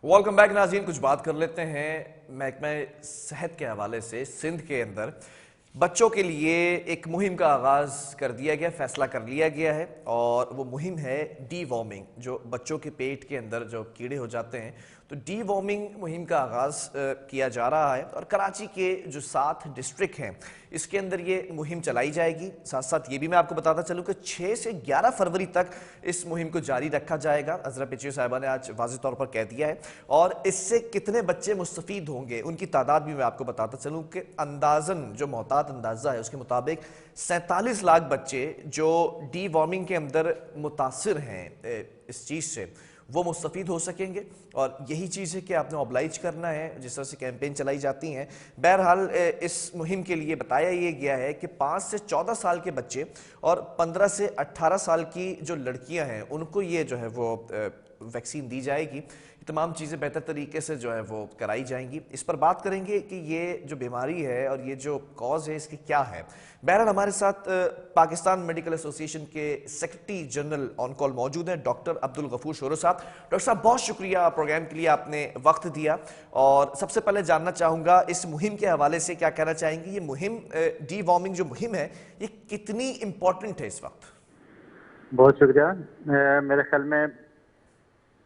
Welcome back नाज़रीन। कुछ बात कर लेते हैं महकमा सेहत के हवाले से। सिंध के अंदर बच्चों के लिए एक मुहिम का आगाज़ कर दिया गया, फैसला कर लिया गया है और वो मुहिम है डी वॉर्मिंग। जो बच्चों के पेट के अंदर जो कीड़े हो जाते हैं, तो डी वॉर्मिंग मुहिम का आगाज़ किया जा रहा है और कराची के जो 7 डिस्ट्रिक्ट हैं इसके अंदर ये मुहिम चलाई जाएगी। साथ साथ ये भी मैं आपको बताता चलूँ कि 6 से 11 फरवरी तक इस मुहिम को जारी रखा जाएगा। अजरा पिचियो साहिबा ने आज वाज़ेह तौर पर कह दिया है और इससे कितने बच्चे मुस्तफ़ीद होंगे उनकी तादाद भी मैं आपको बताता चलूँ कि अंदाज़न जो मोहतात अंदाज़ा है उसके मुताबिक 47 लाख बच्चे जो डी वॉर्मिंग के अंदर मुतासिर हैं इस चीज़ से, वो मुस्तफ़ीद हो सकेंगे। और यही चीज़ है कि आपने ऑब्लाइज करना है, जिस तरह से कैंपेन चलाई जाती हैं। बहरहाल इस मुहिम के लिए बताया ये गया है कि 5 से 14 साल के बच्चे और 15 से 18 साल की जो लड़कियां हैं उनको ये जो है वो वैक्सीन दी जाएगी। तमाम चीज़ें बेहतर तरीके से जो है वो कराई जाएंगी। इस पर बात करेंगे कि ये जो बीमारी है और ये जो कॉज है इसकी क्या है। बहरहाल हमारे साथ पाकिस्तान मेडिकल एसोसिएशन के सेक्रेटरी जनरल ऑन कॉल मौजूद हैं, डॉक्टर अब्दुल गफूर शोरो साहब। डॉक्टर साहब, बहुत शुक्रिया प्रोग्राम के लिए, आपने वक्त दिया। और सबसे पहले जानना चाहूँगा इस मुहिम के हवाले से क्या कहना चाहेंगी। ये मुहिम डी वॉर्मिंग जो मुहिम है ये कितनी इम्पोर्टेंट है इस वक्त? बहुत शुक्रिया। मेरे ख्याल में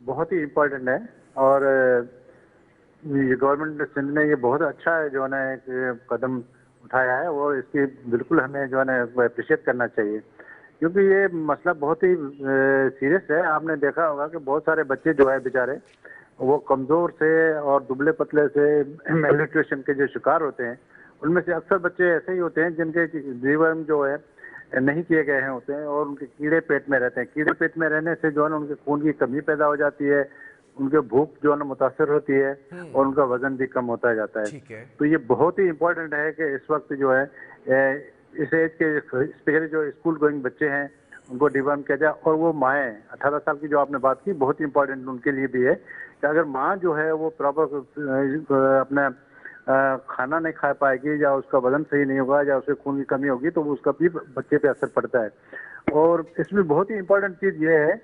बहुत ही इम्पोर्टेंट है और ये गवर्नमेंट सिंध ने ये बहुत अच्छा है जो है एक कदम उठाया है और इसकी बिल्कुल हमें जो है अप्रिशिएट करना चाहिए, क्योंकि ये मसला बहुत ही सीरियस है। आपने देखा होगा कि बहुत सारे बच्चे जो है बेचारे वो कमज़ोर से और दुबले पतले से मेलन्यूट्रिशन के जो शिकार होते हैं, उनमें से अक्सर बच्चे ऐसे ही होते हैं जिनके जीवन जो है नहीं किए गए हैं होते हैं और उनके कीड़े पेट में रहते हैं। कीड़े पेट में रहने से जो है उनके खून की कमी पैदा हो जाती है, उनके भूख जो है मुतासर होती है और उनका वजन भी कम होता जाता है। तो ये बहुत ही इम्पोर्टेंट है कि इस वक्त जो है इस एज के स्पेशली जो स्कूल गोइंग बच्चे हैं उनको डिवर्म किया जाए। और वो माएँ 18 साल की जो आपने बात की, बहुत ही इम्पोर्टेंट उनके लिए भी है कि अगर माँ जो है वो प्रॉपर अपना खाना नहीं खा पाएगी या उसका वजन सही नहीं होगा या उसे खून की कमी होगी तो उसका भी बच्चे पे असर पड़ता है। और इसमें बहुत ही इम्पोर्टेंट चीज़ ये है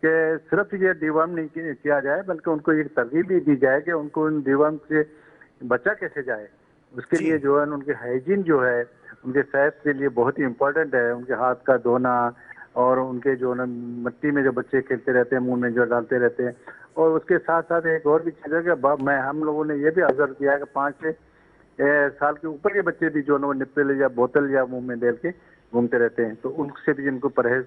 कि सिर्फ ये डिवर्म नहीं किया जाए बल्कि उनको एक तरकीब भी दी जाए कि उनको उन डिवर्म से बचा कैसे जाए। उसके लिए जो है उनके हाइजीन जो है उनके सेहत के लिए बहुत ही इम्पोर्टेंट है। उनके हाथ का धोना और उनके जो ना मिट्टी में जो बच्चे खेलते रहते हैं, मुंह में जो डालते रहते हैं। और उसके साथ साथ एक और भी चीज़ है कि हम लोगों ने ये भी ऑब्जर्व किया है कि 5 से साल के ऊपर के बच्चे भी जो है वो निप्पल या बोतल या मुंह में डाल के घूमते रहते हैं, तो उनसे भी इनको परहेज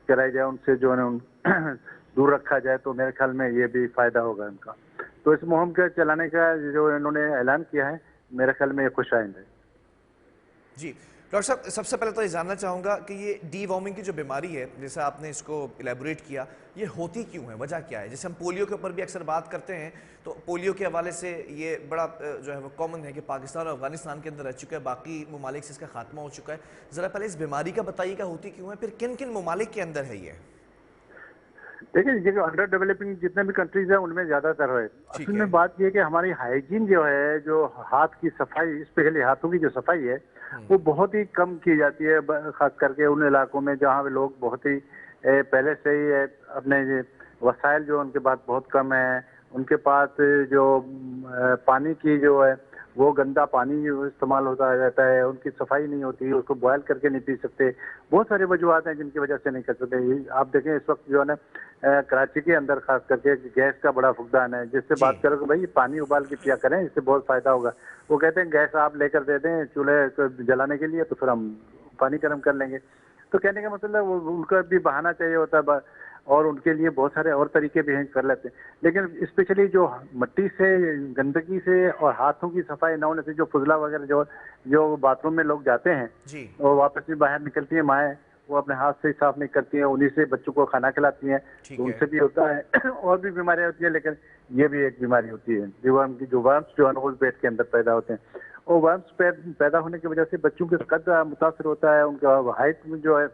कराई जाए, उनसे जो है ना दूर रखा जाए, तो मेरे ख्याल में ये भी फायदा होगा इनका। तो इस मुहिम के चलाने का जो इन्होंने ऐलान किया है, मेरे ख्याल में ये खुशाइंद है। जी डॉक्टर साहब, सबसे पहले तो ये जानना चाहूँगा कि ये डी वॉर्मिंग की जो बीमारी है, जैसे आपने इसको इलेबोरेट किया, ये होती क्यों है, वजह क्या है? जैसे हम पोलियो के ऊपर भी अक्सर बात करते हैं, तो पोलियो के हवाले से ये बड़ा जो है वो कॉमन है कि पाकिस्तान और अफगानिस्तान के अंदर रह चुका है, बाकी ममालिक से इसका खात्मा हो चुका है। ज़रा पहले इस बीमारी का बताइएगा होती क्यों है, फिर किन किन ममालिक के अंदर है ये? देखिए, ये जो अंडर डेवलपिंग जितने भी कंट्रीज हैं उनमें ज्यादातर है। असल में बात ये है कि हमारी हाइजीन जो है, जो हाथ की सफाई, स्पेशली हाथों की जो सफाई है, वो बहुत ही कम की जाती है, खास करके उन इलाकों में जहाँ लोग बहुत ही पहले से ही अपने वसाइल जो उनके पास बहुत कम है। उनके पास जो पानी की जो है वो गंदा पानी इस्तेमाल होता रहता है, उनकी सफाई नहीं होती, उसको बॉयल करके नहीं पी सकते। बहुत सारी वजूहत हैं जिनकी वजह से नहीं कर सकते। आप देखें इस वक्त जो है ना कराची के अंदर खास करके गैस का बड़ा फुकदान है। जिससे बात करो कि भाई पानी उबाल के पिया करें, इससे बहुत फायदा होगा, वो कहते हैं गैस आप लेकर दे दें चूल्हे जलाने के लिए तो फिर हम पानी गर्म कर लेंगे। तो कहने का मतलब उनका भी बहाना चाहिए होता है और उनके लिए बहुत सारे और तरीके भी हैं, कर लेते हैं। लेकिन स्पेशली जो मिट्टी से, गंदगी से और हाथों की सफाई न होने से जो फुजला वगैरह जो बाथरूम में लोग जाते हैं और वापस भी बाहर निकलती है माएँ, वो अपने हाथ से साफ नहीं करती हैं, उन्हीं से बच्चों को खाना खिलाती हैं, तो उनसे भी होता है। और भी बीमारियां होती हैं, लेकिन ये भी एक बीमारी होती है। डिवर्म की जो वर्म्स जो है वो पेट के अंदर पैदा होते हैं और वर्म्स पैदा होने की वजह से बच्चों के कद मुतासर होता है, उनका हाइट जो है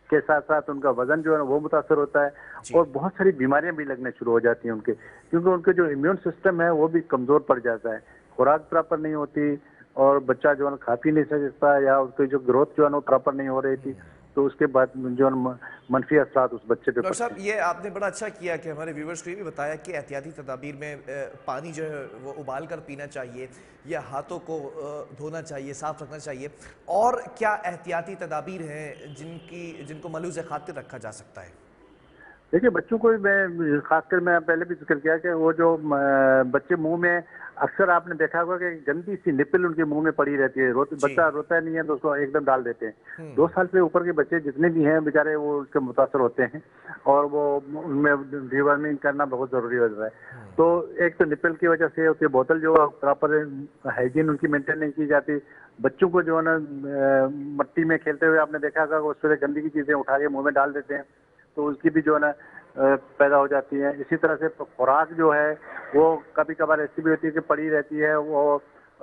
के साथ साथ उनका वजन जो है वो मुतासर होता है और बहुत सारी बीमारियां भी लगने शुरू हो जाती हैं उनके, क्योंकि उनके जो इम्यून सिस्टम है वो भी कमजोर पड़ जाता है। खुराक प्रॉपर नहीं होती और बच्चा जो है खा पी नहीं सकता या उसकी जो ग्रोथ जो है वो प्रॉपर नहीं हो रही थी, तो उसके बाद जो मनफी असरात उस बच्चे पे डॉक्टर पड़ते साहब, हैं। ये आपने बड़ा अच्छा किया कि हमारे व्यूवर्स को ये भी बताया कि एहतियाती तदाबीर में पानी जो है वो उबाल कर पीना चाहिए या हाथों को धोना चाहिए, साफ रखना चाहिए। और क्या एहतियाती तदाबीर हैं जिनको मलूज़ खातिर रखा जा सकता है? देखिए बच्चों को मैं खासकर मैं पहले भी जिक्र किया कि वो जो बच्चे मुंह में अक्सर आपने देखा होगा कि गंदी सी निप्पल उनके मुंह में पड़ी रहती है, जी। बच्चा रोता नहीं है तो उसको एकदम डाल देते हैं। हम्म। 2 साल से ऊपर के बच्चे जितने भी हैं बेचारे वो उसके मुतासर होते हैं और वो उनमें डिवर्मिंग करना बहुत जरूरी हो जाता है। तो एक तो निप्पल की वजह से होती है, बोतल जो प्रॉपर हाइजीन उनकी मेंटेन नहीं की जाती। बच्चों को जो है ना मट्टी में खेलते हुए आपने देखा होगा उस पर गंदी की चीजें उठा के मुंह में डाल देते हैं, तो उसकी भी जो है ना पैदा हो जाती है। इसी तरह से खुराक जो है वो कभी कभार ऐसी भी होती है कि पड़ी रहती है, वो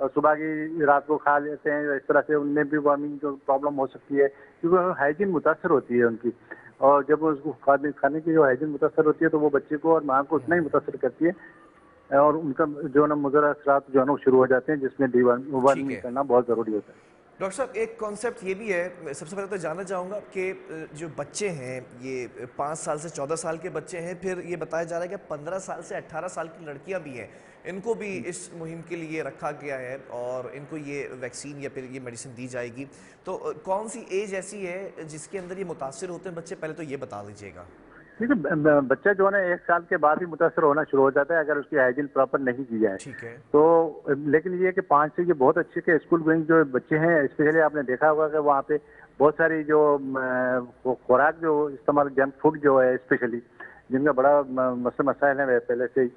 सुबह की रात को खा लेते हैं, इस तरह से उनमें भी वार्मिंग जो प्रॉब्लम हो सकती है क्योंकि हाइजीन मुतासर होती है उनकी। और जब उसको खाने की जो हाइजीन मुतासर होती है तो वो बच्चे को और माँ को उतना ही मुतासर करती है और उनका जो है ना मुज़र असरात जो है ना वो शुरू हो जाते हैं, जिसमें ठीक डिवर्मिंग है। करना बहुत ज़रूरी होता है। डॉक्टर साहब, एक कॉन्सेप्ट ये भी है, मैं सबसे पहले तो जानना चाहूँगा कि जो बच्चे हैं ये 5 साल से 14 साल के बच्चे हैं, फिर ये बताया जा रहा है कि 15 साल से 18 साल की लड़कियां भी हैं, इनको भी इस मुहिम के लिए रखा गया है और इनको ये वैक्सीन या फिर ये मेडिसिन दी जाएगी। तो कौन सी एज ऐसी है जिसके अंदर ये मुतासर होते हैं बच्चे, पहले तो ये बता दीजिएगा। देखिए बच्चा जो है ना 1 साल के बाद ही मुतासर होना शुरू हो जाता है अगर उसकी हाइजीन प्रॉपर नहीं की जाए ठीक है। तो। लेकिन ये है कि 5 से ये बहुत अच्छे के स्कूल गोइंग जो बच्चे हैं, स्पेशली आपने देखा होगा कि वहाँ पे बहुत सारी जो खुराक जो इस्तेमाल जंक फूड जो है स्पेशली जिनका बड़ा मसाइल है पहले से ही,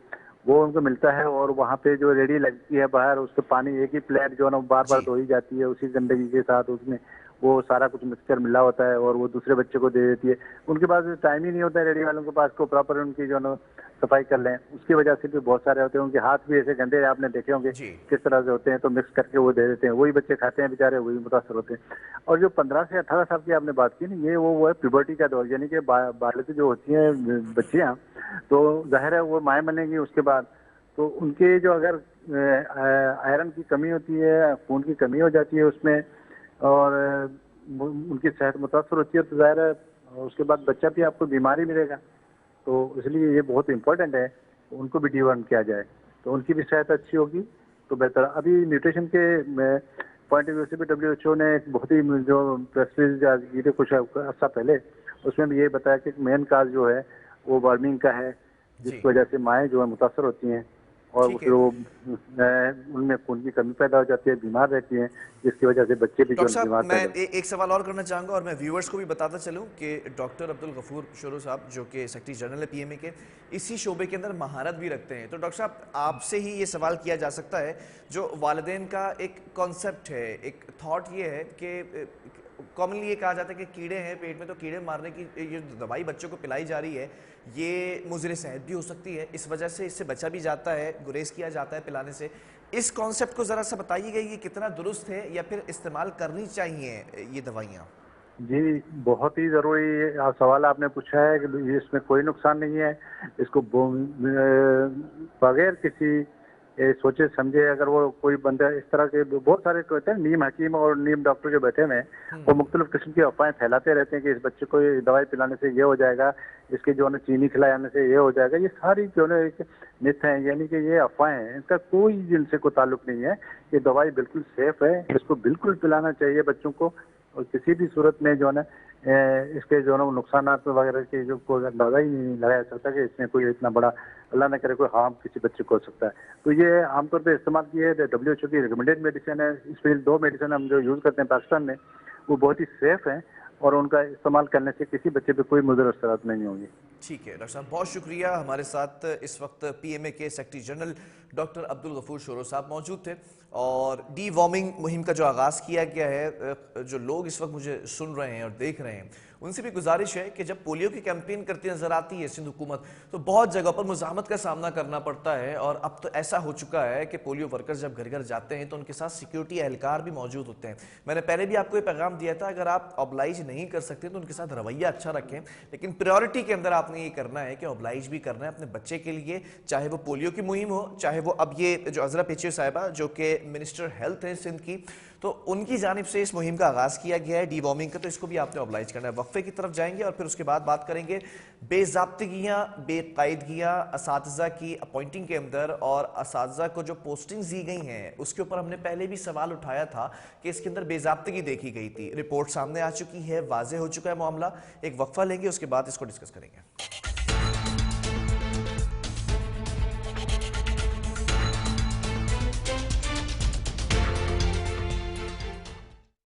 वो उनको मिलता है। और वहाँ पे जो रेडी लगती है बाहर, उसके पानी एक ही प्लेट जो है ना बार बार जी। धोई जाती है उसी गंदगी के साथ, उसमें वो सारा कुछ मिक्सचर मिला होता है और वो दूसरे बच्चे को दे देती है। उनके पास टाइम ही नहीं होता है रेडी वालों के पास को प्रॉपर उनकी जो है ना सफाई कर लें, उसकी वजह से भी बहुत सारे होते हैं। उनके हाथ भी ऐसे गंदे आपने देखे होंगे जी। किस तरह से होते हैं, तो मिक्स करके वो दे देते हैं, वही बच्चे खाते हैं बेचारे, वही मुतासर होते हैं। और जो 15 से 18 साल की आपने बात की ना, ये वो है प्यूबर्टी का दौर, यानी कि बालिग जो होती हैं बच्चियाँ, तो जाहिर है वो माएँ बनेंगी उसके बाद, तो उनके जो अगर आयरन की कमी होती है, खून की कमी हो जाती है उसमें और उनकी सेहत मुतासर होती है, तो जाहिर है उसके बाद बच्चा भी आपको बीमारी मिलेगा। तो इसलिए ये बहुत इम्पोर्टेंट है उनको भी डिवर्म किया जाए, तो उनकी भी सेहत अच्छी होगी तो बेहतर। अभी न्यूट्रिशन के पॉइंट ऑफ व्यू से भी WHO ने एक बहुत ही जो प्रेस रिलीज आज की थी कुछ अर्सा पहले, उसमें भी ये बताया कि मेन काज जो है वो वार्मिंग का है, जी। जिसकी वजह से माएँ जो है मुतासर होती हैं और ठीक फिर है। वो उनमें खून की कमी पैदा हो जाती है, बीमार रहती हैं, जिसकी वजह से बच्चे भी जो डॉक्टर है साहब, बीमार मैं पैदा। एक सवाल और करना चाहूँगा और मैं व्यूअर्स को भी बताता चलूँ कि डॉक्टर अब्दुल गफूर शोरो साहब, जो कि सेक्रेटरी जनरल है PMA के, इसी शोबे के अंदर महारत भी रखते हैं। तो डॉक्टर साहब, आपसे ही ये सवाल किया जा सकता है, जो वालिदैन का एक कॉन्सेप्ट है, एक थॉट ये है कि कॉमनली ये कहा जाता है कि कीड़े हैं पेट में, तो कीड़े मारने की ये दवाई बच्चों को पिलाई जा रही है, ये मुज़र सेहत भी हो सकती है, इस वजह से इससे बचा भी जाता है, गुरेज किया जाता है पिलाने से। इस कॉन्सेप्ट को ज़रा सा बताइएगा, ये कितना दुरुस्त है या फिर इस्तेमाल करनी चाहिए ये दवाइयाँ? जी, बहुत ही ज़रूरी सवाल आपने पूछा है कि इसमें कोई नुकसान नहीं है। इसको बगैर किसी सोचे समझे अगर वो कोई बंदा इस तरह के बहुत सारे कहते हैं नीम हकीम और नीम डॉक्टर जो बैठे हुए हैं, वो मुख्तलिफ किस्म की अफवाहें फैलाते रहते हैं कि इस बच्चे को ये दवाई पिलाने से ये हो जाएगा, इसके जो है चीनी खिलाने से ये हो जाएगा। ये सारी जो है एक मिथ है, यानी कि ये अफवाहें हैं, इनका कोई जिनसे कोई ताल्लुक नहीं है। ये दवाई बिल्कुल सेफ है, इसको बिल्कुल पिलाना चाहिए बच्चों को और किसी भी सूरत में जो है ना इसके जो है नुकसान वगैरह की जो कोई अंदाजा ही नहीं लगाया सकता कि इसमें कोई इतना बड़ा अल्लाह न करे कोई हार्म किसी बच्चे को हो सकता है। तो ये आमतौर पे इस्तेमाल की है, WHO की रिकमेंडेड मेडिसिन है। इसमें 2 मेडिसिन हम जो यूज़ करते हैं पाकिस्तान में, वो बहुत ही सेफ हैं और उनका इस्तेमाल करने से किसी बच्चे पे कोई मुज़र असरात नहीं होंगे। ठीक है डॉक्टर साहब, बहुत शुक्रिया। हमारे साथ इस वक्त PMA के secretary general doctor Abdul Ghafoor Shoro sahab मौजूद थे और डी वॉर्मिंग मुहिम का जो आगाज़ किया गया है, जो लोग इस वक्त मुझे सुन रहे हैं और देख रहे हैं, उनसे भी गुजारिश है कि जब पोलियो की कैंपेन करती नजर आती है सिंध हुकूमत, तो बहुत जगह पर मुजाहमत का सामना करना पड़ता है और अब तो ऐसा हो चुका है कि पोलियो वर्कर्स जब घर घर जाते हैं तो उनके साथ सिक्योरिटी एहलकार भी मौजूद होते हैं। मैंने पहले भी आपको ये पैगाम दिया था, अगर आप ऑब्लाइज नहीं कर सकते तो उनके साथ रवैया अच्छा रखें, लेकिन प्रायोरिटी के अंदर आपने ये करना है कि ऑब्लाइज भी करना है अपने बच्चे के लिए, चाहे वो पोलियो की मुहिम हो, चाहे वो अब ये जो अजरा पेचियो साहिबा जो कि मिनिस्टर हेल्थ है सिंध की, तो उनकी जानिब से इस मुहिम का आगाज किया गया है डीवॉर्मिंग का, तो इसको भी आपने ऑब्लाइज करना है। वक्फे की तरफ जाएंगे और फिर उसके बाद बात करेंगे बेज़ाब्तगियाँ, बेकायदगियाँ असातिज़ा की अपॉइंटिंग के अंदर और असातिज़ा को जो पोस्टिंग्स दी गई हैं उसके ऊपर हमने पहले भी सवाल उठाया था कि इसके अंदर बेज़ाब्तगी देखी गई थी। रिपोर्ट सामने आ चुकी है, वाज़ेह हो चुका है मामला। एक वक्फा लेंगे, उसके बाद इसको डिस्कस करेंगे।